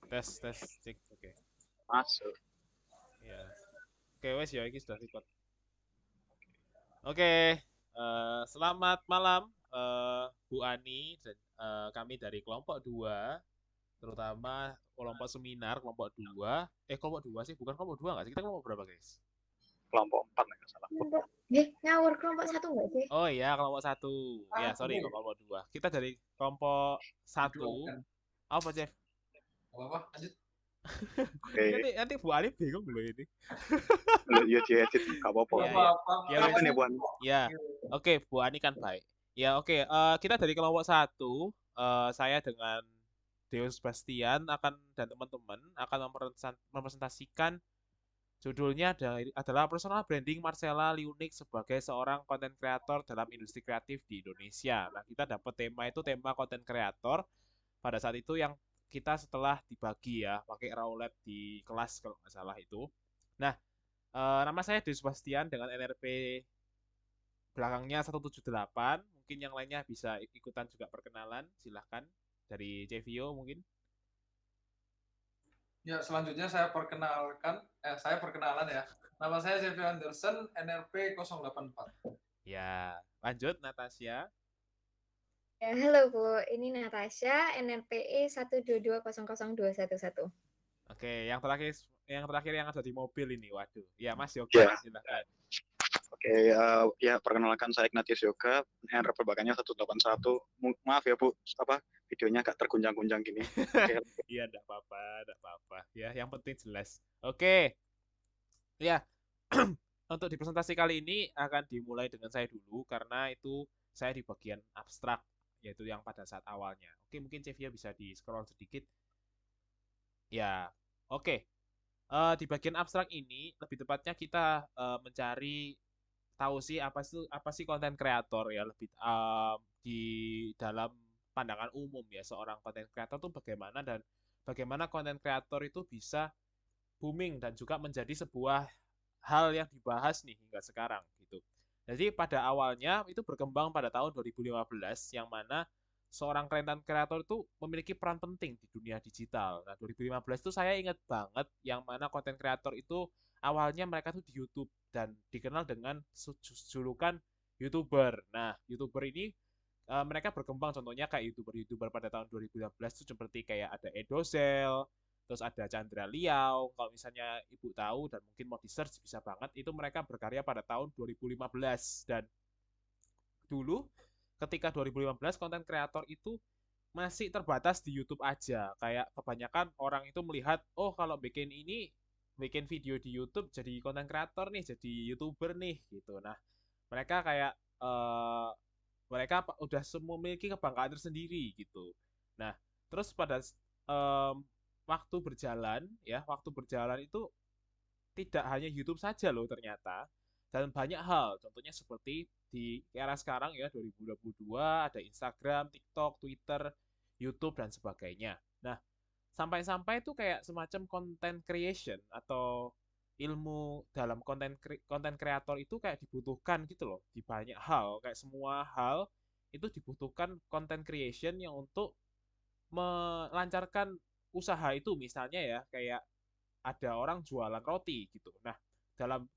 Tes cek. Oke. Masuk. Ya. Oke, wes ya iki sudah record. Oke. Selamat malam Bu Ani dan kami dari kelompok 2, terutama kelompok seminar kelompok 2. Kelompok 2 sih, bukan kelompok 2 nggak sih? Kita kelompok berapa, guys? Kelompok 4 nggak salah. Kelompok, ngawur kelompok satu nggak sih? Oh iya, kelompok 1. Ya, sorry, kelompok 2. Kita dari kelompok 1. Didoakan. Apa, Chef? Apa-apa, lanjut. Oke. Nanti Bu Ani bingung loh ini. Ya diedit, nggak apa-apa. Iya, iya. Apa-apa. Ya, Apa wes. nih, Buan? Ya, oke, Bu Ani kan baik. Ya, oke. Kita dari kelompok 1, saya dengan Deus Bastian dan teman-teman akan mempresentasikan judulnya adalah Personal Branding Marcella Liunik sebagai seorang konten kreator dalam industri kreatif di Indonesia. Nah, kita dapat tema konten kreator pada saat itu yang kita setelah dibagi ya, pakai Rowlab di kelas kalau nggak salah itu. Nah, nama saya Deus Bastian dengan NRP belakangnya 178. Mungkin yang lainnya bisa ikutan juga perkenalan. Silahkan. Dari Cevio mungkin. Ya, selanjutnya saya perkenalan ya. Nama saya Xavier Anderson, NRP 084. Ya, lanjut Natasha. Ya, halo Bu, ini Natasha, NNPE 122000211. Oke, yang terakhir yang ada di mobil ini. Waduh. Ya, Mas Yoga, Ya. silahkan. Oke, ya perkenalkan saya Ignatius Yoga, NR belakangnya 181. Maaf ya Bu, apa videonya agak tergunjang-gunjang gini. Oke, Iya, enggak apa-apa, enggak apa-apa. Ya, yang penting jelas. Oke. Ya, untuk di presentasi kali ini akan dimulai dengan saya dulu karena itu saya di bagian abstrak, yaitu yang pada saat awalnya. Oke, mungkin Cevia bisa di-scroll sedikit. Ya, oke. Di bagian abstrak ini, lebih tepatnya kita mencari tahu sih apa sih konten kreator ya, lebih di dalam pandangan umum ya, seorang konten kreator itu bagaimana dan bagaimana konten kreator itu bisa booming dan juga menjadi sebuah hal yang dibahas nih hingga sekarang gitu. Jadi pada awalnya itu berkembang pada tahun 2015 yang mana seorang konten kreator itu memiliki peran penting di dunia digital. Nah, 2015 itu saya ingat banget yang mana konten kreator itu awalnya mereka tuh di YouTube dan dikenal dengan julukan YouTuber. Nah, YouTuber ini mereka berkembang contohnya kayak YouTuber pada tahun 2015 itu seperti kayak ada Edozel, terus ada Chandra Liao, kalau misalnya Ibu tahu dan mungkin mau di-search bisa banget, itu mereka berkarya pada tahun 2015. Dan dulu ketika 2015 konten kreator itu masih terbatas di YouTube aja. Kayak kebanyakan orang itu melihat, oh kalau bikin video di YouTube jadi konten kreator nih, jadi YouTuber nih gitu. Nah, mereka kayak mereka udah semua memiliki kebanggaan tersendiri gitu. Nah, terus pada em, waktu berjalan itu tidak hanya YouTube saja loh ternyata, dan banyak hal. Contohnya seperti di era sekarang ya 2022 ada Instagram, TikTok, Twitter, YouTube dan sebagainya. Nah, sampai-sampai itu kayak semacam content creation atau ilmu dalam konten kreator itu kayak dibutuhkan gitu loh di banyak hal, kayak semua hal itu dibutuhkan content creation yang untuk melancarkan usaha itu, misalnya ya kayak ada orang jualan roti gitu. Nah,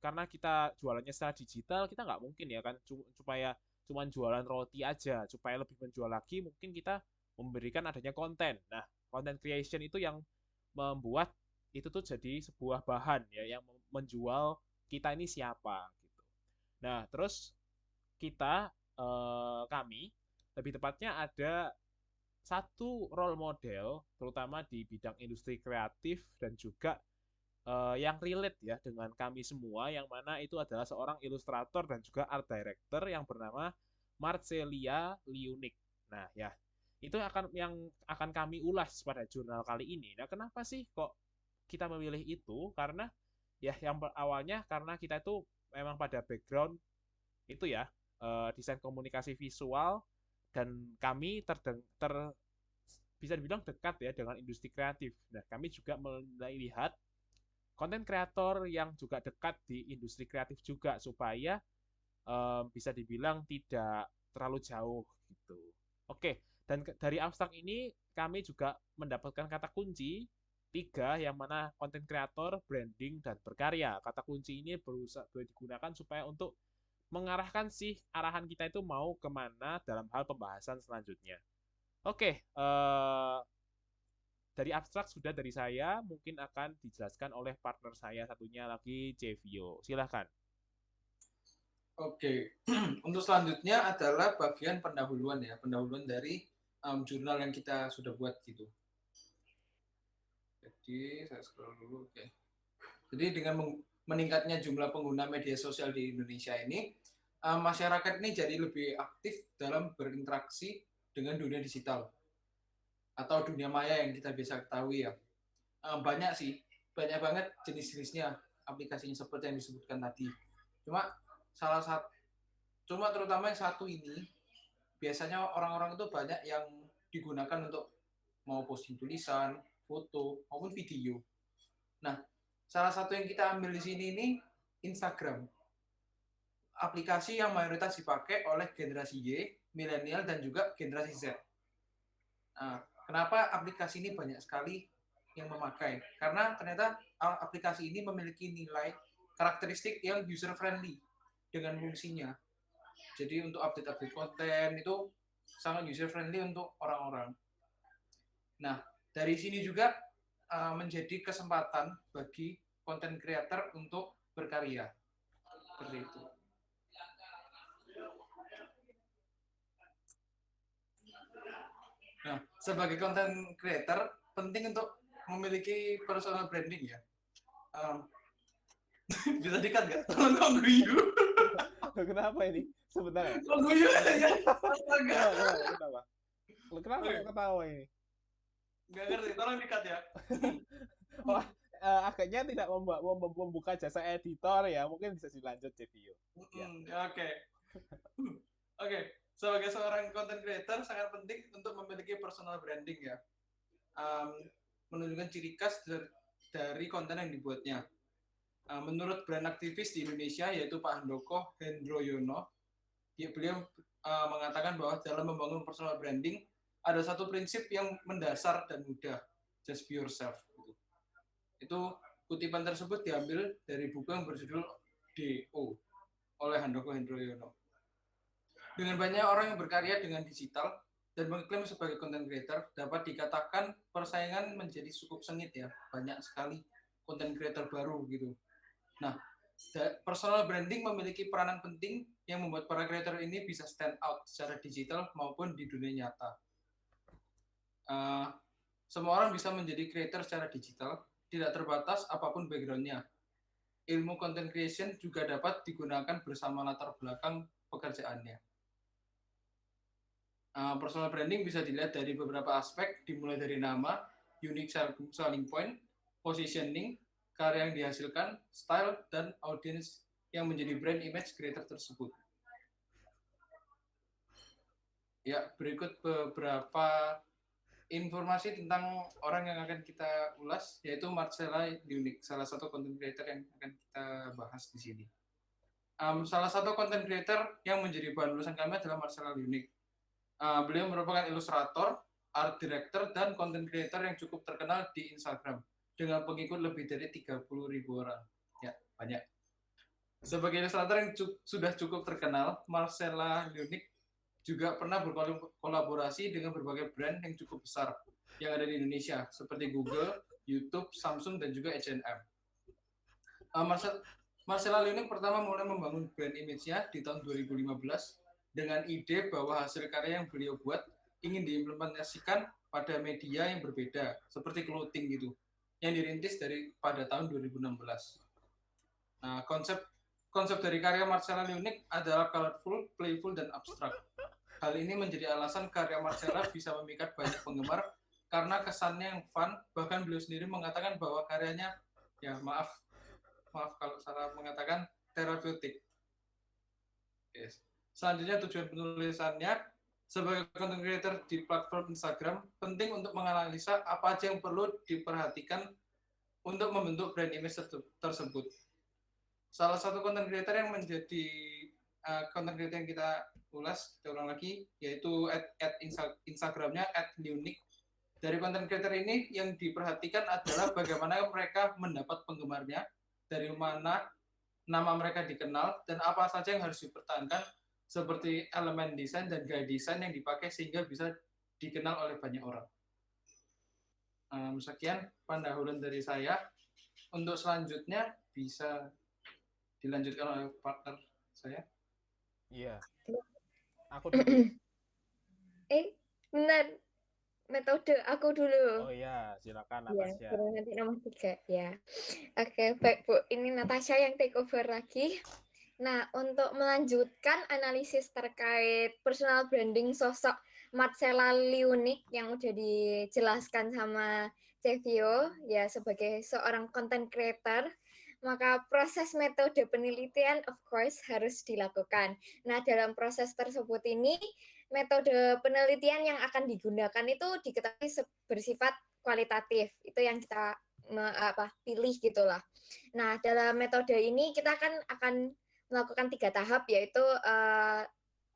karena kita jualannya secara digital, kita nggak mungkin ya kan supaya cuman jualan roti aja, supaya lebih menjual lagi mungkin kita memberikan adanya konten. Nah, content creation itu yang membuat itu tuh jadi sebuah bahan ya yang menjual kita ini siapa gitu. Nah, terus kami lebih tepatnya ada satu role model terutama di bidang industri kreatif dan juga yang relate ya dengan kami semua yang mana itu adalah seorang ilustrator dan juga art director yang bernama Marcelia Liunik. Nah, ya. Itu yang akan kami ulas pada jurnal kali ini. Nah, kenapa sih kok kita memilih itu? Karena ya yang awalnya karena kita itu memang pada background itu ya desain komunikasi visual dan kami bisa dibilang dekat ya dengan industri kreatif. Nah, kami juga melihat konten kreator yang juga dekat di industri kreatif juga supaya bisa dibilang tidak terlalu jauh gitu. Oke, dan dari abstrak ini kami juga mendapatkan kata kunci tiga, yang mana konten kreator, branding, dan berkarya. Kata kunci ini berusaha digunakan supaya untuk mengarahkan sih arahan kita itu mau kemana dalam hal pembahasan selanjutnya. Oke, dari abstrak sudah dari saya, mungkin akan dijelaskan oleh partner saya satunya lagi, Cevio. Silahkan. Oke, untuk selanjutnya adalah bagian pendahuluan ya, pendahuluan dari jurnal yang kita sudah buat gitu. Jadi saya scroll dulu, oke. Jadi dengan meningkatnya jumlah pengguna media sosial di Indonesia ini, masyarakat ini jadi lebih aktif dalam berinteraksi dengan dunia digital atau dunia maya yang kita biasa ketahui ya. Banyak sih, banyak banget jenis-jenisnya aplikasinya seperti yang disebutkan tadi. Cuma terutama yang satu ini biasanya orang-orang itu banyak yang digunakan untuk mau posting tulisan, foto maupun video. Nah, salah satu yang kita ambil di sini ini Instagram. Aplikasi yang mayoritas dipakai oleh generasi Y, milenial, dan juga generasi Z. Nah, kenapa aplikasi ini banyak sekali yang memakai? Karena ternyata aplikasi ini memiliki nilai karakteristik yang user friendly dengan fungsinya. Jadi untuk update-update konten itu sangat user friendly untuk orang-orang. Nah, dari sini juga menjadi kesempatan bagi content creator untuk berkarya. Seperti itu. Nah, sebagai content creator penting untuk memiliki personal branding ya. Bisa dikat nggak? Tolong kau guyu. Kenapa ini? Sebentar ya. Kau guyu ya. Astaga. Kenapa? Kenapa ketawa ini? Nggak ngerti, tolong dikat ya. Wah, akhirnya tidak membuka jasa editor ya. Mungkin bisa dilanjut, Cevio. Ya. Oke. Oke. Sebagai seorang content creator sangat penting untuk memiliki personal branding ya. Menunjukkan ciri khas dari konten yang dibuatnya. Menurut brand aktivis di Indonesia yaitu Pak Handoko Hendroyono, beliau mengatakan bahwa dalam membangun personal branding ada satu prinsip yang mendasar dan mudah, just be yourself. Itu kutipan tersebut diambil dari buku yang berjudul D.O. oleh Handoko Hendroyono. Dengan banyak orang yang berkarya dengan digital dan mengklaim sebagai content creator, dapat dikatakan persaingan menjadi cukup sengit ya. Banyak sekali content creator baru gitu. Nah, personal branding memiliki peranan penting yang membuat para creator ini bisa stand out secara digital maupun di dunia nyata. Semua orang bisa menjadi creator secara digital, tidak terbatas apapun background-nya. Ilmu content creation juga dapat digunakan bersama latar belakang pekerjaannya. Personal branding bisa dilihat dari beberapa aspek, dimulai dari nama, unique selling point, positioning, karya yang dihasilkan, style, dan audience yang menjadi brand image creator tersebut. Ya, berikut beberapa informasi tentang orang yang akan kita ulas, yaitu Marcella Liunik, salah satu content creator yang akan kita bahas di sini. Salah satu content creator yang menjadi bahan ulasan kami adalah Marcella Liunik. Beliau merupakan ilustrator, art director, dan content creator yang cukup terkenal di Instagram dengan pengikut lebih dari 30.000 orang. Ya, banyak. Sebagai ilustrator yang sudah cukup terkenal, Marcella Liunik juga pernah berkolaborasi dengan berbagai brand yang cukup besar yang ada di Indonesia, seperti Google, YouTube, Samsung, dan juga H&M. Marcella Liunik pertama mulai membangun brand image-nya di tahun 2015 dengan ide bahwa hasil karya yang beliau buat ingin diimplementasikan pada media yang berbeda, seperti clothing gitu, yang dirintis pada tahun 2016. Nah, konsep dari karya Marcella Liunik adalah colorful, playful, dan abstrak. Hal ini menjadi alasan karya Marcella bisa memikat banyak penggemar karena kesannya yang fun, bahkan beliau sendiri mengatakan bahwa karyanya, ya maaf kalau salah mengatakan, terapeutik. Yes. Selanjutnya tujuan penulisannya sebagai content creator di platform Instagram penting untuk menganalisa apa aja yang perlu diperhatikan untuk membentuk brand image tersebut. Salah satu content creator yang menjadi content creator yang kita ulang lagi yaitu Instagramnya @liunik. Dari konten creator ini yang diperhatikan adalah bagaimana mereka mendapat penggemarnya, dari mana nama mereka dikenal, dan apa saja yang harus dipertahankan seperti elemen desain dan gaya desain yang dipakai sehingga bisa dikenal oleh banyak orang. Sekian pendahuluan dari saya. Untuk selanjutnya bisa dilanjutkan oleh partner saya. Iya. Aku dulu. Benar. Metode aku dulu. Oh iya, silakan Ya, Natasha. baru nanti nomor 3 ya. Oke, baik Bu. Ini Natasha yang take over lagi. Nah, untuk melanjutkan analisis terkait personal branding sosok Marcella Liunik yang udah dijelaskan sama Cevio ya sebagai seorang content creator, maka proses metode penelitian of course harus dilakukan. Nah, dalam proses tersebut ini metode penelitian yang akan digunakan itu diketahui bersifat kualitatif. Itu yang kita pilih gitulah. Nah, dalam metode ini kita akan melakukan 3 tahap, yaitu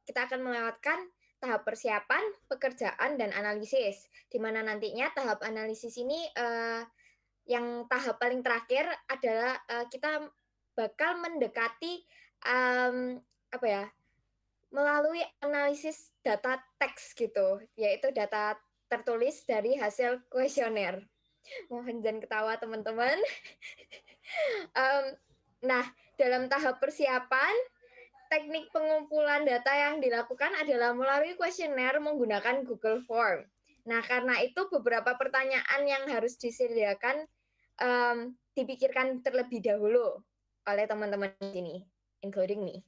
kita akan melewatkan tahap persiapan, pekerjaan, dan analisis. Di mana nantinya tahap analisis ini yang tahap paling terakhir adalah kita bakal mendekati melalui analisis data teks gitu, yaitu data tertulis dari hasil kuesioner. Mohon jangan ketawa teman-teman. Nah, dalam tahap persiapan, teknik pengumpulan data yang dilakukan adalah melalui kuesioner menggunakan Google Form. Nah, karena itu beberapa pertanyaan yang harus disediakan dipikirkan terlebih dahulu oleh teman-teman di sini, including me,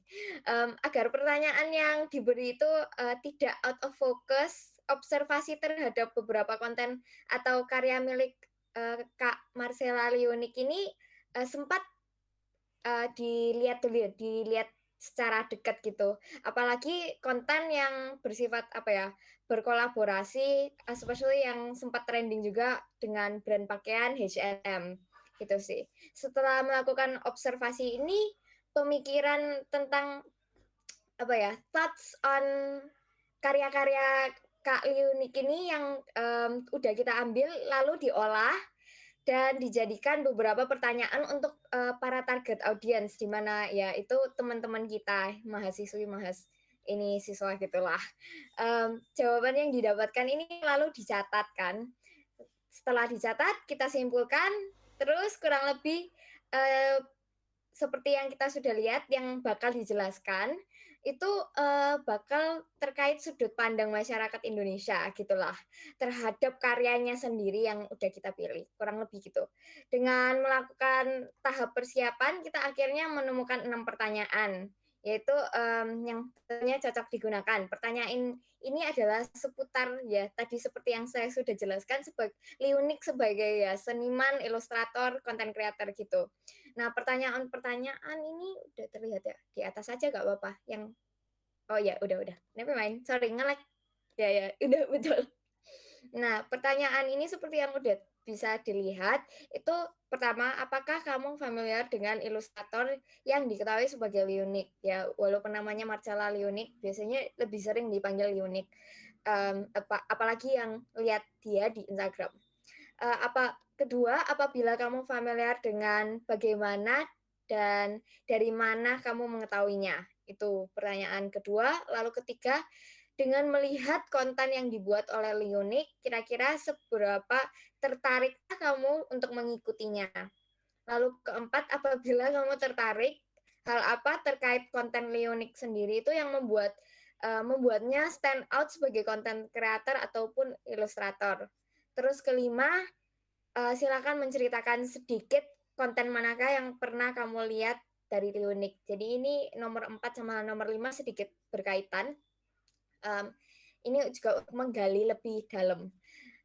agar pertanyaan yang diberi itu tidak out of focus. Observasi terhadap beberapa konten atau karya milik Kak Marcella Liunik ini sempat dilihat secara dekat gitu. Apalagi konten yang bersifat berkolaborasi, especially yang sempat trending juga dengan brand pakaian H&M gitu sih. Setelah melakukan observasi ini, pemikiran tentang thoughts on karya-karya Kak Liunik ini yang udah kita ambil lalu diolah dan dijadikan beberapa pertanyaan untuk para target audience, di mana ya itu teman-teman kita ini siswa gitulah. Jawaban yang didapatkan ini lalu dicatat kan. Setelah dicatat kita simpulkan, terus kurang lebih seperti yang kita sudah lihat yang bakal dijelaskan itu bakal terkait sudut pandang masyarakat Indonesia gitulah terhadap karyanya sendiri yang udah kita pilih, kurang lebih gitu. Dengan melakukan tahap persiapan kita akhirnya menemukan 6 pertanyaan, yaitu yang tentunya cocok digunakan. Pertanyaan ini adalah seputar ya tadi seperti yang saya sudah jelaskan sebagai Liunik sebagai ya seniman, ilustrator, content creator gitu. Nah, pertanyaan-pertanyaan ini udah terlihat ya di atas aja gak apa-apa. Yang oh ya udah. Never mind. Sorry nge-lag. Ya udah betul. Nah, pertanyaan ini seperti yang udah bisa dilihat itu pertama, apakah kamu familiar dengan ilustrator yang diketahui sebagai Liunik? Ya, walaupun namanya Marcella Liunik, biasanya lebih sering dipanggil Liunik. Apalagi yang lihat dia di Instagram. Kedua, apabila kamu familiar dengan bagaimana dan dari mana kamu mengetahuinya. Itu pertanyaan kedua. Lalu ketiga, dengan melihat konten yang dibuat oleh Liunik, kira-kira seberapa tertarikkah kamu untuk mengikutinya? Lalu keempat, apabila kamu tertarik, hal apa terkait konten Liunik sendiri itu yang membuatnya stand out sebagai konten creator ataupun ilustrator. Terus kelima, silakan menceritakan sedikit konten manakah yang pernah kamu lihat dari Liunik. Jadi ini nomor 4 sama nomor 5 sedikit berkaitan. Ini juga menggali lebih dalam.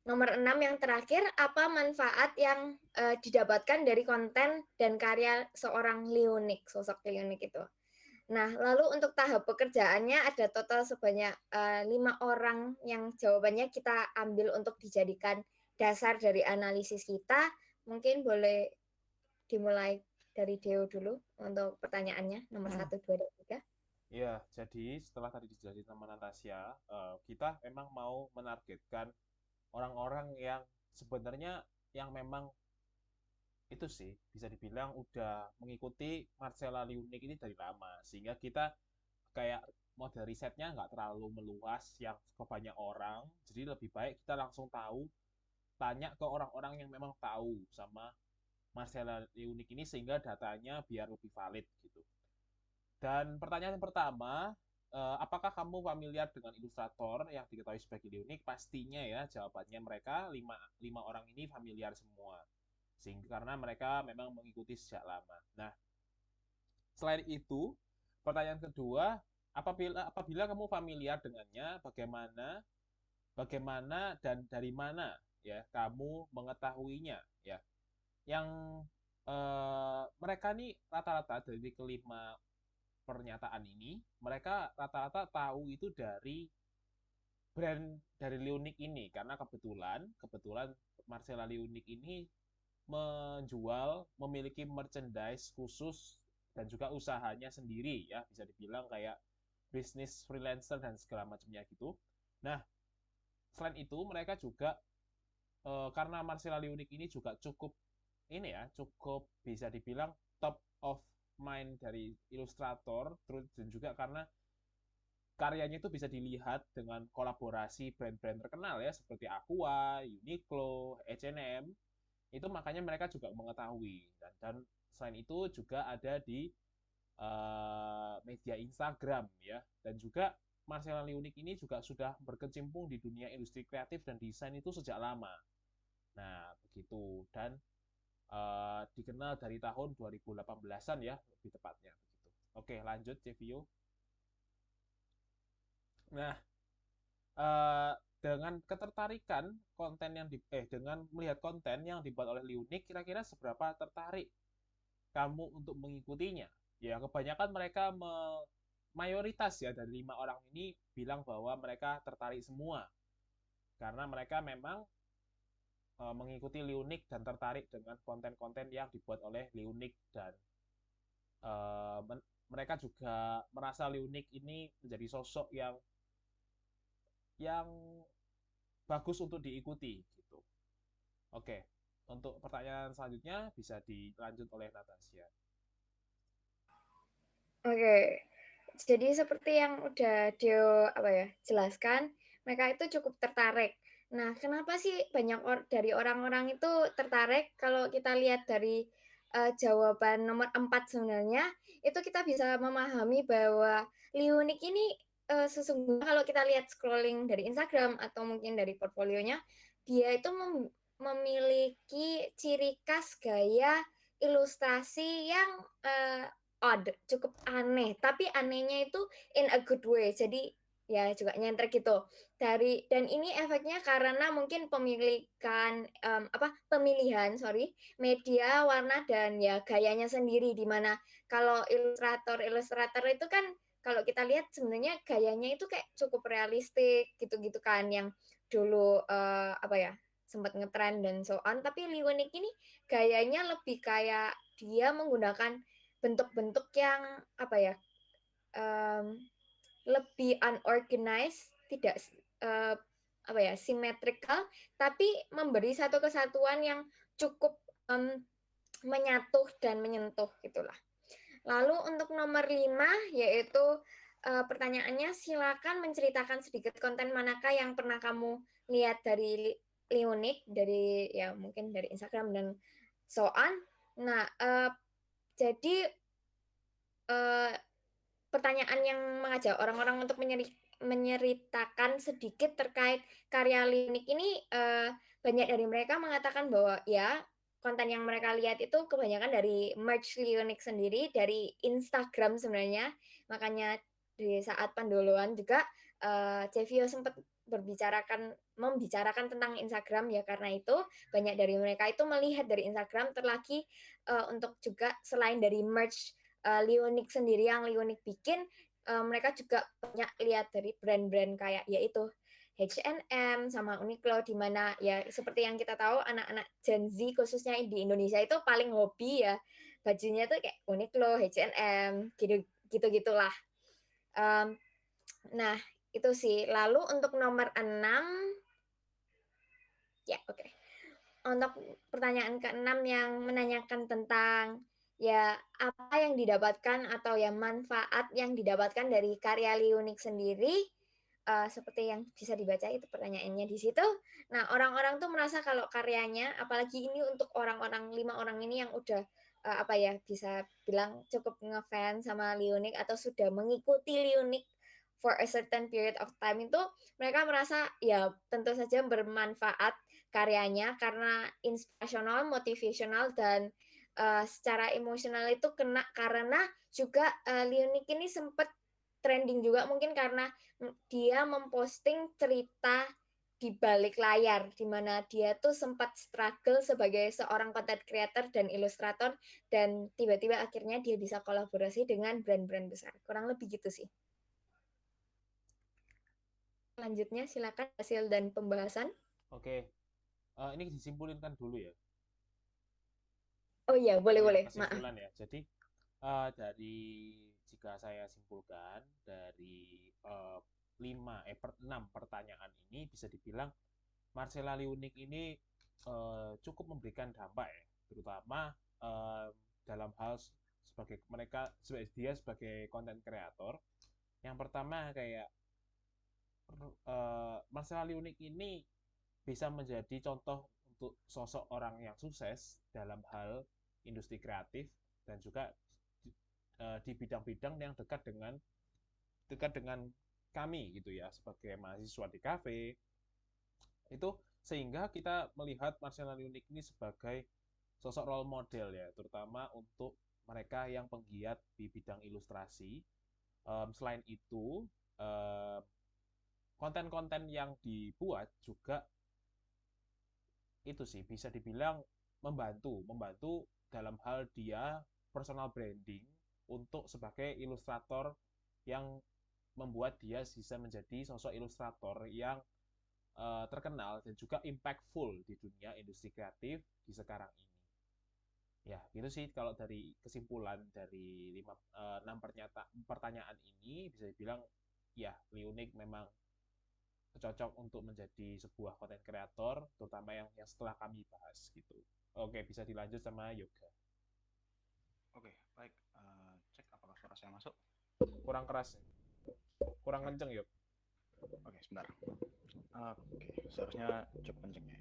Nomor 6 yang terakhir, apa manfaat yang didapatkan dari konten dan karya seorang Liunik, sosok Liunik itu. Nah, lalu untuk tahap pekerjaannya ada total sebanyak 5 orang yang jawabannya kita ambil untuk dijadikan dasar dari analisis kita. Mungkin boleh dimulai dari Deo dulu untuk pertanyaannya, nomor 1, 2, dan 3. Iya, jadi setelah tadi dijelasin sama Natasha, kita memang mau menargetkan orang-orang yang sebenarnya yang memang itu sih bisa dibilang udah mengikuti Marcella Liunik ini dari lama, sehingga kita kayak model risetnya nggak terlalu meluas yang ke banyak orang, jadi lebih baik kita langsung tahu, tanya ke orang-orang yang memang tahu sama Marcella Liunik ini sehingga datanya biar lebih valid gitu. Dan pertanyaan yang pertama, apakah kamu familiar dengan ilustrator yang diketahui sebagai Leonik? Pastinya ya, jawabannya mereka lima orang ini familiar semua. Sehingga karena mereka memang mengikuti sejak lama. Nah, selain itu, pertanyaan kedua, apabila kamu familiar dengannya, bagaimana dan dari mana ya kamu mengetahuinya ya? Yang mereka nih rata-rata dari kelima pernyataan ini, mereka rata-rata tahu itu dari brand dari Leonik ini karena kebetulan Marcella Leonik ini memiliki merchandise khusus dan juga usahanya sendiri ya, bisa dibilang kayak bisnis freelancer dan segala macamnya gitu. Nah, selain itu mereka juga karena Marcella Leonik ini juga cukup bisa dibilang top of mind dari ilustrator, terus dan juga karena karyanya itu bisa dilihat dengan kolaborasi brand-brand terkenal ya seperti Aqua, Uniqlo, H&M. Itu makanya mereka juga mengetahui dan selain itu juga ada di media Instagram ya, dan juga Marcella Liunik ini juga sudah berkecimpung di dunia industri kreatif dan desain itu sejak lama. Nah, begitu. Dan dikenal dari tahun 2018-an ya, lebih tepatnya begitu. Oke, lanjut Cevio. Nah, dengan ketertarikan dengan melihat konten yang dibuat oleh Liunik, kira-kira seberapa tertarik kamu untuk mengikutinya? Ya, kebanyakan mereka mayoritas ya dari 5 orang ini bilang bahwa mereka tertarik semua karena mereka memang mengikuti Liunik dan tertarik dengan konten-konten yang dibuat oleh Liunik dan uh, mereka juga merasa Liunik ini menjadi sosok yang bagus untuk diikuti gitu. Oke, untuk pertanyaan selanjutnya bisa dilanjut oleh Natasha. Oke, jadi seperti yang udah Dio jelaskan, mereka itu cukup tertarik. Nah, kenapa sih banyak dari orang-orang itu tertarik? Kalau kita lihat dari jawaban nomor 4 sebenarnya, itu kita bisa memahami bahwa Liunik ini sesungguhnya kalau kita lihat scrolling dari Instagram atau mungkin dari portfolionya, dia itu memiliki ciri khas gaya ilustrasi yang odd, cukup aneh. Tapi anehnya itu in a good way. Jadi ya juga nyentrik gitu. Dan ini efeknya karena mungkin pemilihan media, warna dan ya gayanya sendiri, di mana kalau ilustrator itu kan kalau kita lihat sebenarnya gayanya itu kayak cukup realistik gitu-gitu kan, yang dulu sempat ngetren dan so on. Tapi Liwenik ini gayanya lebih kayak dia menggunakan bentuk-bentuk yang lebih unorganized, tidak symmetrical, tapi memberi satu kesatuan yang cukup menyatu dan menyentuh gitulah. Lalu untuk nomor 5 yaitu pertanyaannya, silakan menceritakan sedikit konten manakah yang pernah kamu lihat dari Liunik, dari ya mungkin dari Instagram dan so on. Nah, jadi pertanyaan yang mengajak orang-orang untuk menceritakan sedikit terkait karya Liunik ini, banyak dari mereka mengatakan bahwa ya konten yang mereka lihat itu kebanyakan dari merch Liunik sendiri dari Instagram sebenarnya. Makanya di saat pendahuluan juga Cevio sempat membicarakan tentang Instagram ya, karena itu banyak dari mereka itu melihat dari Instagram, terlagi untuk juga selain dari merch Liunik sendiri yang Liunik bikin, mereka juga banyak lihat dari brand-brand kayak yaitu H&M sama Uniqlo, di mana ya seperti yang kita tahu anak-anak Gen Z khususnya di Indonesia itu paling hobi ya bajunya tuh kayak Uniqlo, H&M gitu-gitulah. Nah, itu sih. Lalu untuk nomor 6 Ya, oke. Untuk pertanyaan ke-6 yang menanyakan tentang ya apa yang didapatkan atau ya manfaat yang didapatkan dari karya Liunik sendiri, seperti yang bisa dibaca itu pertanyaannya di situ. Nah, orang-orang tuh merasa kalau karyanya, apalagi ini untuk orang-orang 5 orang ini yang udah apa ya bisa bilang cukup ngefans sama Liunik atau sudah mengikuti Liunik for a certain period of time itu mereka merasa ya tentu saja bermanfaat karyanya karena inspirasional, motivational dan secara emosional itu kena karena juga Liunik ini sempat trending juga mungkin karena dia memposting cerita di balik layar di mana dia tuh sempat struggle sebagai seorang content creator dan ilustrator dan tiba-tiba akhirnya dia bisa kolaborasi dengan brand-brand besar. Kurang lebih gitu sih. Selanjutnya silakan hasil dan pembahasan. Oke, ini disimpulin kan dulu ya. Oh iya, boleh-boleh. Maaf. Kesimpulan ya. Jadi dari jika saya simpulkan dari 6 pertanyaan ini bisa dibilang Marcella Liunik ini cukup memberikan dampak ya, terutama dalam hal sebagai dia sebagai konten kreator. Yang pertama kayak Marcella Liunik ini bisa menjadi contoh untuk sosok orang yang sukses dalam hal industri kreatif dan juga di bidang-bidang yang dekat dengan kami gitu ya sebagai mahasiswa di kafe itu sehingga kita melihat Marcella Liunik ini sebagai sosok role model ya terutama untuk mereka yang penggiat di bidang ilustrasi. Selain itu konten-konten yang dibuat juga itu sih bisa dibilang membantu dalam hal dia personal branding untuk sebagai ilustrator yang membuat dia bisa menjadi sosok ilustrator yang terkenal dan juga impactful di dunia industri kreatif di sekarang ini. Ya, gitu sih kalau dari kesimpulan dari 6 pertanyaan ini bisa dibilang ya Liunik memang cocok untuk menjadi sebuah konten kreator, terutama yang setelah kami bahas gitu. Oke, bisa dilanjut sama Yoga. Oke, baik. Cek apakah suara saya masuk. Kurang keras, kurang kenceng Yog. Oke, sebentar. Oke, seharusnya cukup kenceng ya.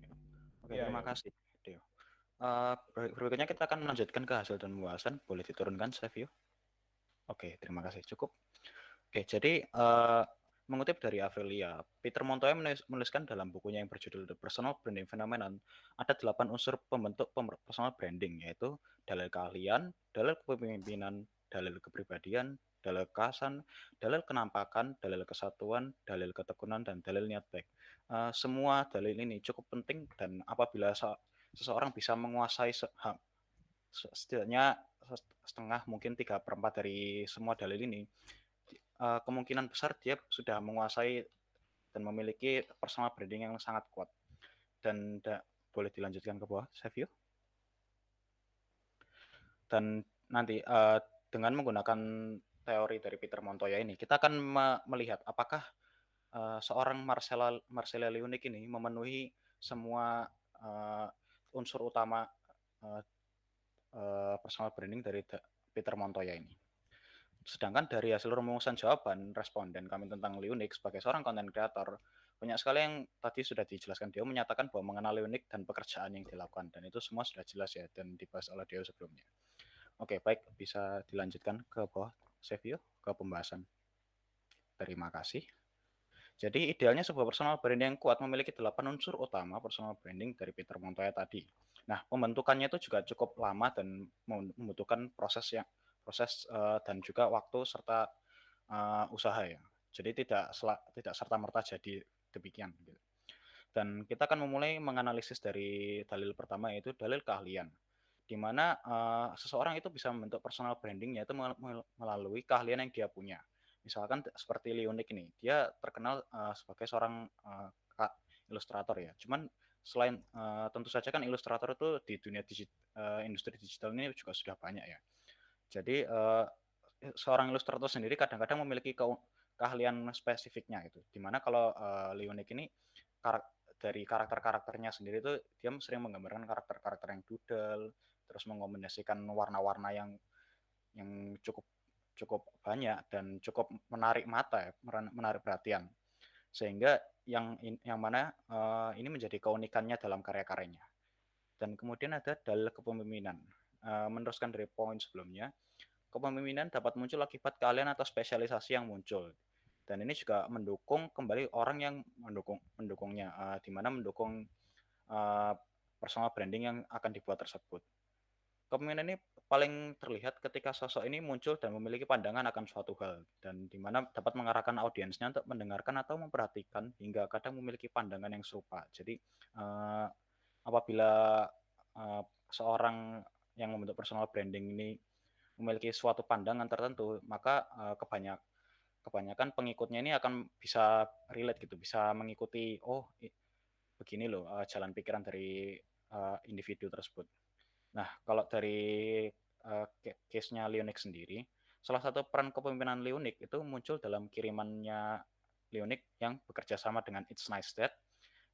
Oke, Iya, terima Yog. kasih, Deo. Berikutnya kita akan melanjutkan ke hasil dan pembahasan. Boleh diturunkan, Savio? Oke, terima kasih. Cukup. Oke, jadi mengutip dari Aprilia, Peter Montoya menuliskan dalam bukunya yang berjudul The Personal Branding Phenomenon, ada 8 unsur pembentuk personal branding, yaitu dalil keahlian, dalil kepemimpinan, dalil kepribadian, dalil kekhasan, dalil kenampakan, dalil kesatuan, dalil ketekunan, dan dalil niat baik. Semua dalil ini cukup penting dan apabila seseorang bisa menguasai setidaknya setengah mungkin 3/4 dari semua dalil ini, kemungkinan besar dia sudah menguasai dan memiliki personal branding yang sangat kuat. Dan boleh dilanjutkan ke bawah, Savio. Dan nanti dengan menggunakan teori dari Peter Montoya ini, kita akan melihat apakah seorang Marcella Liunik ini memenuhi semua unsur utama personal branding dari Peter Montoya ini. Sedangkan dari hasil rumusan jawaban responden kami tentang Liunik sebagai seorang konten kreator, banyak sekali yang tadi sudah dijelaskan. Dia menyatakan bahwa mengenal Liunik dan pekerjaan yang dilakukan, dan itu semua sudah jelas ya, dan dibahas oleh Deo sebelumnya. Oke, baik, bisa dilanjutkan ke bawah, Savio, ke pembahasan. Terima kasih. Jadi idealnya sebuah personal branding yang kuat memiliki 8 unsur utama personal branding dari Peter Montoya tadi. Nah, pembentukannya itu juga cukup lama dan membutuhkan proses dan juga waktu serta usaha ya. Jadi tidak serta-merta jadi demikian. Gitu. Dan kita akan memulai menganalisis dari dalil pertama yaitu dalil keahlian, di mana seseorang itu bisa membentuk personal branding yaitu melalui keahlian yang dia punya. Misalkan seperti Liunik ini, dia terkenal sebagai seorang ilustrator ya. Cuman selain tentu saja kan ilustrator itu di dunia industri digital ini juga sudah banyak ya. Jadi seorang ilustrator sendiri kadang-kadang memiliki keahlian spesifiknya gitu. Dimana kalau Liunik ini dari karakter-karakternya sendiri tuh dia sering menggambarkan karakter-karakter yang doodle, terus mengombinasikan warna-warna yang cukup cukup banyak dan cukup menarik mata ya, menarik perhatian. Sehingga yang mana ini menjadi keunikannya dalam karya-karyanya. Dan kemudian ada dalil kepemimpinan. Meneruskan dari poin sebelumnya, kepemimpinan dapat muncul akibat keahlian atau spesialisasi yang muncul. Dan ini juga mendukung kembali orang yang mendukungnya, di mana mendukung personal branding yang akan dibuat tersebut. Kepemimpinan ini paling terlihat ketika sosok ini muncul dan memiliki pandangan akan suatu hal, dan di mana dapat mengarahkan audiensnya untuk mendengarkan atau memperhatikan hingga kadang memiliki pandangan yang serupa. Jadi apabila seorang yang membentuk personal branding ini memiliki suatu pandangan tertentu, maka kebanyakan pengikutnya ini akan bisa relate gitu, bisa mengikuti, oh begini loh jalan pikiran dari individu tersebut. Nah, kalau dari case-nya Leonic sendiri, salah satu peran kepemimpinan Leonic itu muncul dalam kirimannya Leonic yang bekerja sama dengan It's Nice That,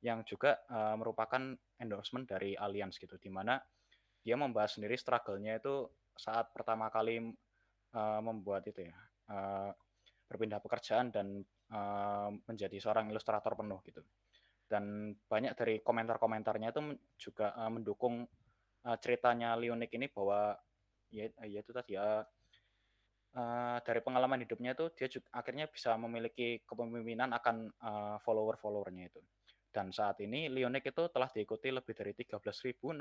yang juga merupakan endorsement dari Allianz gitu, di mana dia membahas sendiri struggle-nya itu saat pertama kali membuat itu ya, berpindah pekerjaan dan menjadi seorang ilustrator penuh gitu. Dan banyak dari komentar-komentarnya itu juga mendukung ceritanya Leonic ini bahwa ya itu tadi ya, dari pengalaman hidupnya itu dia juga akhirnya bisa memiliki kepemimpinan akan follower-followernya itu. Dan saat ini Leonic itu telah diikuti lebih dari 13.600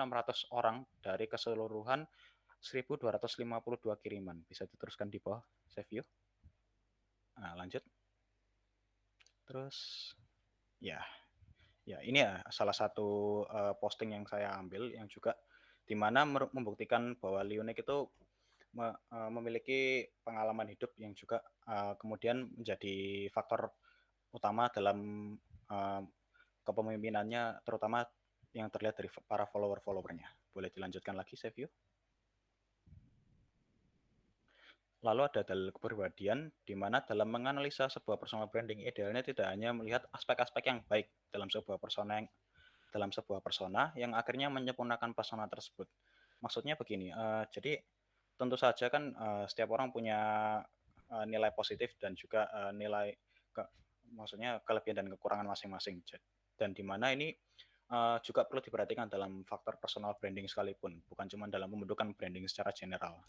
orang dari keseluruhan 1.252 kiriman. Bisa diteruskan di bawah, save view. Nah, lanjut. Terus ya ini ya salah satu posting yang saya ambil yang juga di mana membuktikan bahwa Leonic itu memiliki pengalaman hidup yang juga kemudian menjadi faktor utama dalam kepemimpinannya, terutama yang terlihat dari para follower-followernya. Boleh dilanjutkan lagi, save view. Lalu ada dalil kepribadian, di mana dalam menganalisa sebuah personal branding idealnya tidak hanya melihat aspek-aspek yang baik dalam sebuah persona yang akhirnya menyempurnakan persona tersebut. Maksudnya begini, jadi tentu saja kan setiap orang punya nilai positif dan juga nilai maksudnya kelebihan dan kekurangan masing-masing. Dan di mana ini juga perlu diperhatikan dalam faktor personal branding sekalipun, bukan cuma dalam pembentukan branding secara general.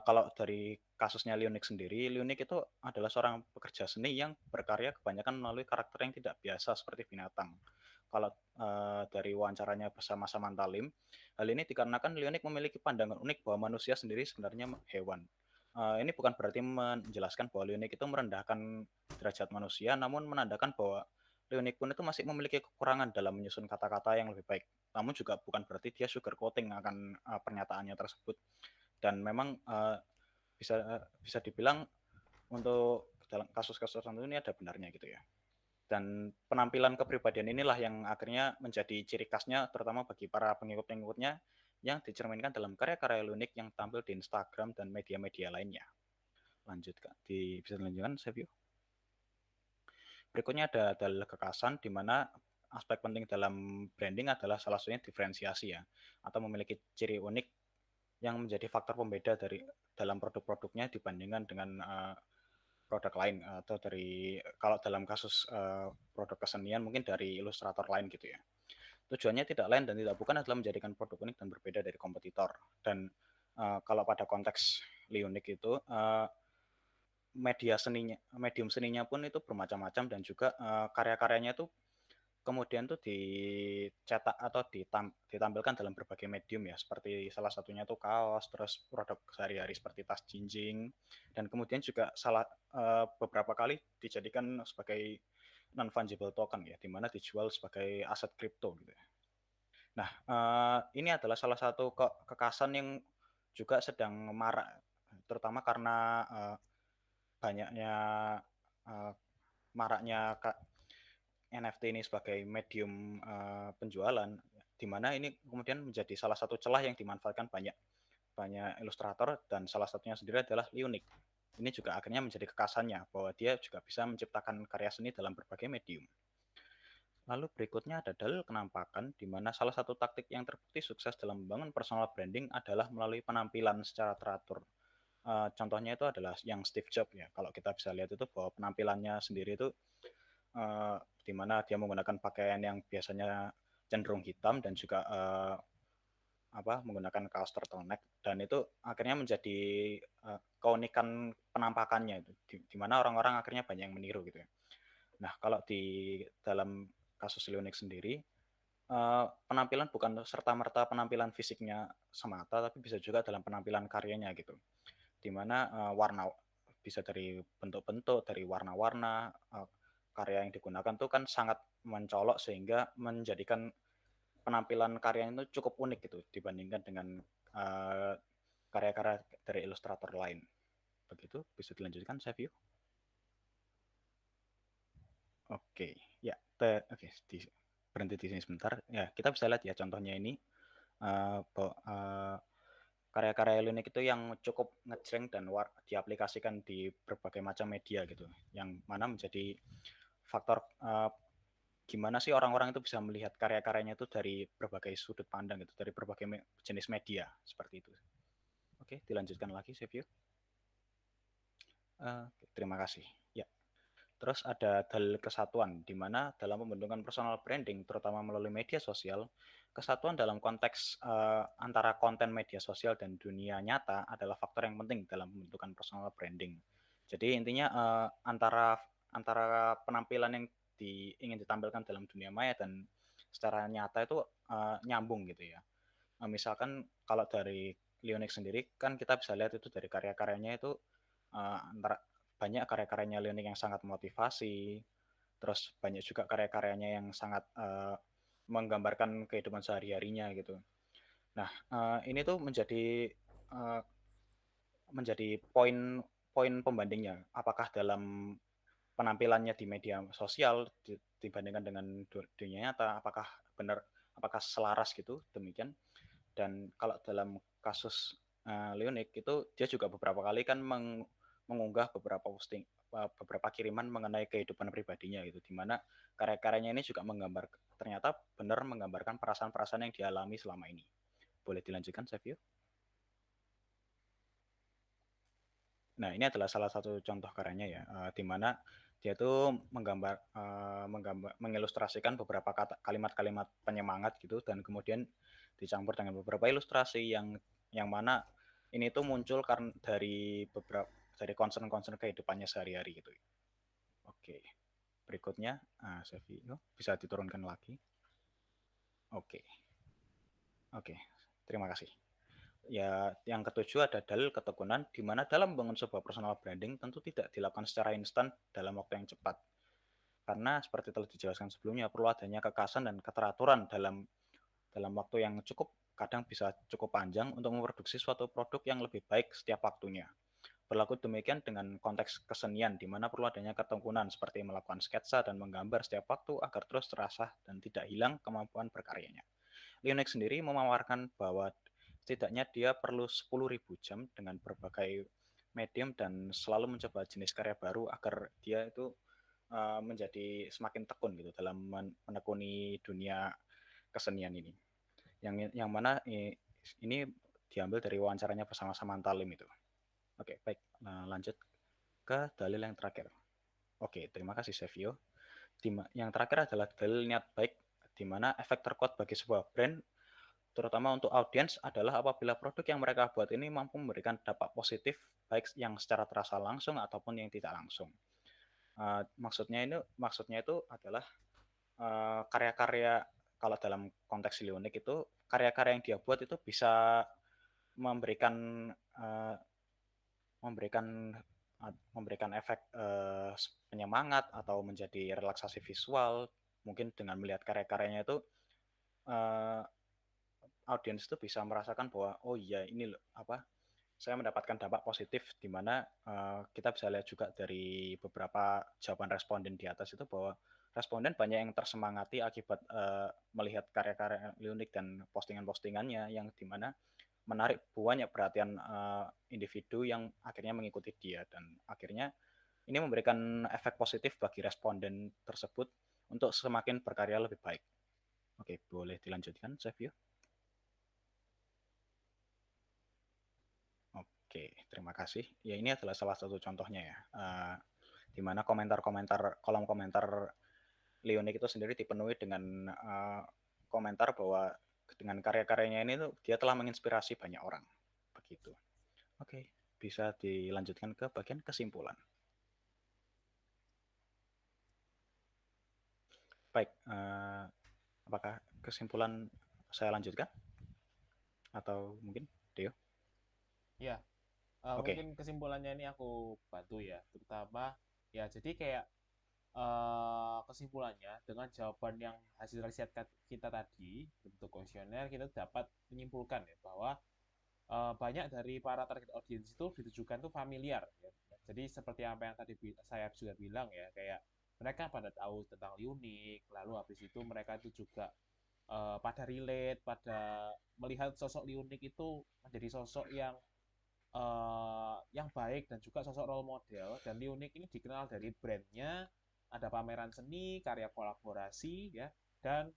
Kalau dari kasusnya Leonic sendiri, Leonic itu adalah seorang pekerja seni yang berkarya kebanyakan melalui karakter yang tidak biasa seperti binatang. Kalau dari wawancaranya bersama Samantha Lim, hal ini dikarenakan Leonic memiliki pandangan unik bahwa manusia sendiri sebenarnya hewan. Ini bukan berarti menjelaskan bahwa Leonic itu merendahkan derajat manusia, namun menandakan bahwa Leonic pun itu masih memiliki kekurangan dalam menyusun kata-kata yang lebih baik. Namun juga bukan berarti dia sugarcoating akan pernyataannya tersebut. Dan memang bisa dibilang untuk dalam kasus-kasus tertentu ini ada benarnya gitu ya. Dan penampilan kepribadian inilah yang akhirnya menjadi ciri khasnya terutama bagi para pengikut-pengikutnya yang dicerminkan dalam karya-karya Leonic yang tampil di Instagram dan media-media lainnya. Lanjut Kak, bisa dilanjutkan save view. Berikutnya ada dalil kekhasan, di mana aspek penting dalam branding adalah salah satunya diferensiasi ya, atau memiliki ciri unik yang menjadi faktor pembeda dalam produk-produknya dibandingkan dengan produk lain, atau kalau dalam kasus produk kesenian mungkin dari ilustrator lain gitu ya. Tujuannya tidak lain dan tidak bukan adalah menjadikan produk unik dan berbeda dari kompetitor. Dan kalau pada konteks Leonic itu medium seninya pun itu bermacam-macam, dan juga karya-karyanya itu kemudian tuh dicetak atau ditampilkan dalam berbagai medium ya, seperti salah satunya tuh kaos, terus produk sehari-hari seperti tas jinjing, dan kemudian juga beberapa kali dijadikan sebagai non-fungible token ya, di mana dijual sebagai aset kripto gitu ya. Nah, ini adalah salah satu kekhasan yang juga sedang marak, terutama karena banyaknya maraknya NFT ini sebagai medium penjualan, di mana ini kemudian menjadi salah satu celah yang dimanfaatkan banyak ilustrator, dan salah satunya sendiri adalah Leonic. Ini juga akhirnya menjadi kekhasannya bahwa dia juga bisa menciptakan karya seni dalam berbagai medium. Lalu berikutnya ada dalil kenampakan, di mana salah satu taktik yang terbukti sukses dalam membangun personal branding adalah melalui penampilan secara teratur. Contohnya itu adalah yang Steve Jobs ya. Kalau kita bisa lihat itu bahwa penampilannya sendiri itu di mana dia menggunakan pakaian yang biasanya cenderung hitam dan juga menggunakan kaos turtleneck, dan itu akhirnya menjadi keunikan penampakannya itu, di mana orang-orang akhirnya banyak yang meniru gitu ya. Nah, kalau di dalam kasus Leonik sendiri, penampilan bukan serta-merta penampilan fisiknya semata, tapi bisa juga dalam penampilan karyanya gitu. Di mana warna bisa dari bentuk-bentuk, dari warna-warna, karya yang digunakan tuh kan sangat mencolok sehingga menjadikan penampilan karyanya itu cukup unik gitu dibandingkan dengan karya-karya dari ilustrator lain. Begitu, bisa dilanjutkan, Savio? Oke, ya, oke, berhenti di sini sebentar. Ya, kita bisa lihat ya contohnya ini, karya-karya Linik itu yang cukup ngejreng dan diaplikasikan di berbagai macam media gitu, yang mana menjadi faktor gimana sih orang-orang itu bisa melihat karya-karyanya itu dari berbagai sudut pandang gitu, dari berbagai jenis media seperti itu. Oke, dilanjutkan lagi, Savio. Terima kasih. Ya. Terus ada dalil kesatuan, di mana dalam pembentukan personal branding, terutama melalui media sosial, kesatuan dalam konteks antara konten media sosial dan dunia nyata adalah faktor yang penting dalam pembentukan personal branding. Jadi intinya antara penampilan yang ingin ditampilkan dalam dunia maya dan secara nyata itu nyambung gitu ya. Misalkan kalau dari Leonix sendiri kan kita bisa lihat itu dari karya-karyanya itu antara banyak karya-karyanya Leonix yang sangat motivasi, terus banyak juga karya-karyanya yang sangat menggambarkan kehidupan sehari-harinya gitu. Nah, ini tuh menjadi poin pembandingnya. Apakah dalam penampilannya di media sosial dibandingkan dengan dunia nyata, apakah selaras gitu, demikian. Dan kalau dalam kasus Leonik itu dia juga beberapa kali kan mengunggah beberapa kiriman mengenai kehidupan pribadinya gitu, di mana karya-karyanya ini juga ternyata benar menggambarkan perasaan-perasaan yang dialami selama ini. Boleh dilanjutkan, Savio? Nah, ini adalah salah satu contoh karyanya ya, di mana dia tuh mengilustrasikan beberapa kalimat-kalimat penyemangat gitu, dan kemudian dicampur dengan beberapa ilustrasi yang mana ini tuh muncul karena dari concern-concern kehidupannya sehari-hari gitu. Oke, berikutnya, Savio bisa diturunkan lagi. Oke, terima kasih. Ya, yang ketujuh ada dalil ketekunan, di mana dalam membangun sebuah personal branding tentu tidak dilakukan secara instan dalam waktu yang cepat. Karena seperti telah dijelaskan sebelumnya, perlu adanya kekasan dan keteraturan dalam waktu yang kadang bisa cukup panjang untuk memproduksi suatu produk yang lebih baik setiap waktunya. Berlaku demikian dengan konteks kesenian, di mana perlu adanya ketekunan seperti melakukan sketsa dan menggambar setiap waktu agar terus terasa dan tidak hilang kemampuan berkaryanya. Leonix sendiri memaparkan bahwa setidaknya dia perlu 10.000 jam dengan berbagai medium dan selalu mencoba jenis karya baru agar dia itu menjadi semakin tekun gitu dalam menekuni dunia kesenian ini. Yang mana ini diambil dari wawancaranya bersama Samantha Lim itu. Oke, baik. Lanjut ke dalil yang terakhir. Oke, terima kasih, Savio. Yang terakhir adalah dalil niat baik, di mana efek terkuat bagi sebuah brand, terutama untuk audiens, adalah apabila produk yang mereka buat ini mampu memberikan dampak positif, baik yang secara terasa langsung ataupun yang tidak langsung. Maksudnya itu adalah karya-karya, kalau dalam konteks Leonik itu karya-karya yang dia buat itu bisa memberikan efek penyemangat atau menjadi relaksasi visual. Mungkin dengan melihat karya-karyanya itu audiens itu bisa merasakan bahwa oh iya ini loh saya mendapatkan dampak positif, di mana kita bisa lihat juga dari beberapa jawaban responden di atas itu bahwa responden banyak yang tersemangati akibat melihat karya-karya Leonik dan postingan-postingannya, yang di mana menarik banyak perhatian individu yang akhirnya mengikuti dia, dan akhirnya ini memberikan efek positif bagi responden tersebut untuk semakin berkarya lebih baik. Oke, boleh dilanjutkan, Savio. Oke, terima kasih. Ya, ini adalah salah satu contohnya ya, di mana kolom komentar Leonic itu sendiri dipenuhi dengan komentar bahwa dengan karya-karyanya ini tuh dia telah menginspirasi banyak orang. Begitu. Oke, bisa dilanjutkan ke bagian kesimpulan. Baik, apakah kesimpulan saya lanjutkan? Atau mungkin Deo? Ya, Oke. mungkin kesimpulannya ini aku bantu ya, terutama ya jadi kayak kesimpulannya dengan jawaban yang hasil riset kita tadi bentuk kuesioner kita dapat menyimpulkan ya bahwa banyak dari para target audience itu ditujukan tuh familiar ya. Jadi seperti apa yang tadi saya juga bilang ya, kayak mereka pada tahu tentang Liunik, lalu habis itu mereka itu juga pada relate, pada melihat sosok Liunik itu menjadi sosok yang baik dan juga sosok role model. Dan Liunik ini dikenal dari brandnya, ada pameran seni, karya kolaborasi ya, dan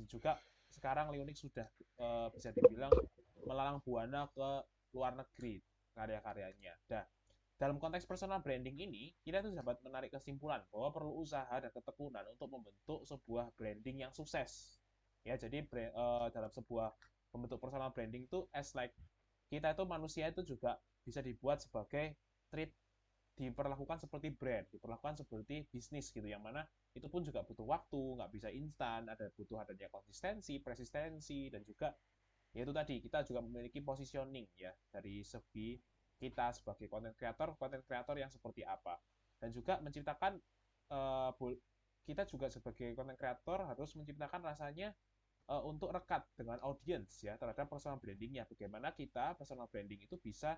juga sekarang Liunik sudah bisa dibilang melalang buana ke luar negeri karya-karyanya. Dan dalam konteks personal branding ini, kita tuh dapat menarik kesimpulan bahwa perlu usaha dan ketekunan untuk membentuk sebuah branding yang sukses. Ya, jadi dalam sebuah membentuk personal branding itu as like kita itu manusia itu juga bisa dibuat sebagai treat, diperlakukan seperti brand, diperlakukan seperti bisnis gitu, yang mana itu pun juga butuh waktu, nggak bisa instan, butuh adanya konsistensi, persistensi, dan juga yaitu tadi kita juga memiliki positioning ya dari segi kita sebagai content creator yang seperti apa, dan juga menciptakan kita juga sebagai content creator harus menciptakan rasanya untuk rekat dengan audience ya terhadap personal brandingnya. Bagaimana kita personal branding itu bisa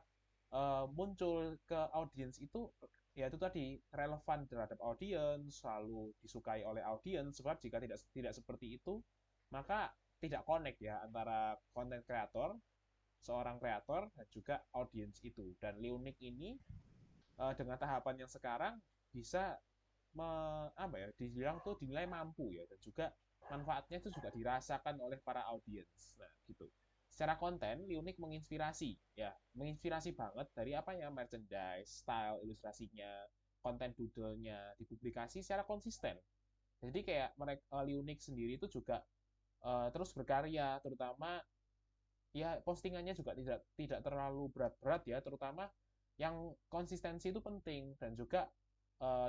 muncul ke audience itu, ya itu tadi relevan terhadap audience, selalu disukai oleh audience. Sebab jika tidak seperti itu, maka tidak connect ya antara content creator, seorang kreator, dan juga audience itu. Dan Liunik ini dengan tahapan yang sekarang bisa dibilang tuh dinilai mampu ya, dan juga manfaatnya itu juga dirasakan oleh para audiens. Nah, gitu. Secara konten, Liunik menginspirasi ya, menginspirasi banget dari apa ya, merchandise, style ilustrasinya, konten doodle-nya dipublikasi secara konsisten. Jadi kayak mereka Liunik sendiri itu juga terus berkarya, terutama ya postingannya juga tidak terlalu berat-berat ya, terutama yang konsistensi itu penting, dan juga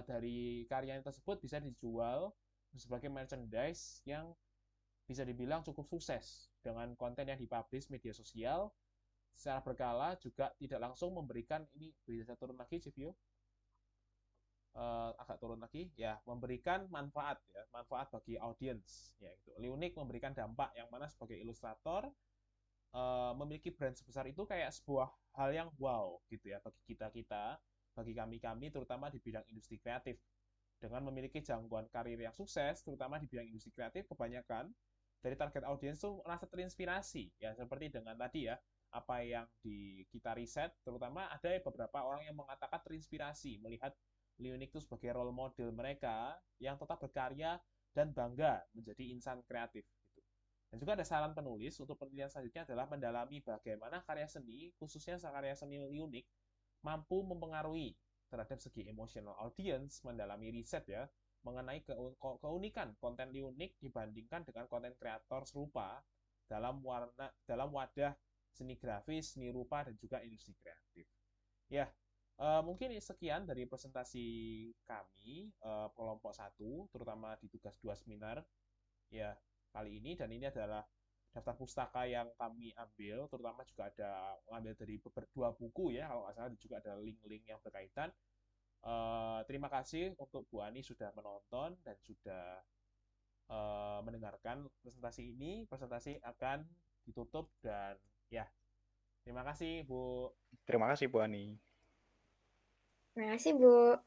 dari karyanya tersebut bisa dijual sebagai merchandise yang bisa dibilang cukup sukses dengan konten yang dipublish media sosial secara berkala, juga tidak langsung memberikan, ini bisa turun lagi Civio, agak turun lagi ya, memberikan manfaat ya, manfaat bagi audiens ya, itu Liunik memberikan dampak yang mana sebagai ilustrator memiliki brand sebesar itu kayak sebuah hal yang wow gitu ya bagi kita, bagi kami terutama di bidang industri kreatif. Dengan memiliki jangkauan karir yang sukses, terutama di bidang industri kreatif, kebanyakan dari target audiens itu merasa terinspirasi ya, seperti dengan tadi ya apa yang kita riset, terutama ada beberapa orang yang mengatakan terinspirasi melihat Liunik itu sebagai role model mereka yang tetap berkarya dan bangga menjadi insan kreatif. Dan juga ada saran penulis untuk penelitian selanjutnya adalah mendalami bagaimana karya seni, khususnya karya seni Liunik, mampu mempengaruhi terhadap segi emotional audience, mendalami riset ya, mengenai keunikan konten Liunik dibandingkan dengan konten kreator serupa dalam wadah seni grafis, seni rupa, dan juga industri kreatif. Ya, mungkin sekian dari presentasi kami kelompok 1, terutama di tugas 2 seminar ya kali ini. Dan ini adalah daftar pustaka yang kami ambil, terutama juga ada mengambil dari dua buku ya kalau nggak salah, juga ada link-link yang berkaitan. Terima kasih untuk Bu Ani sudah menonton dan sudah mendengarkan presentasi ini. Presentasi akan ditutup dan ya, terima kasih Bu. Terima kasih Bu Ani. Terima kasih, Bu.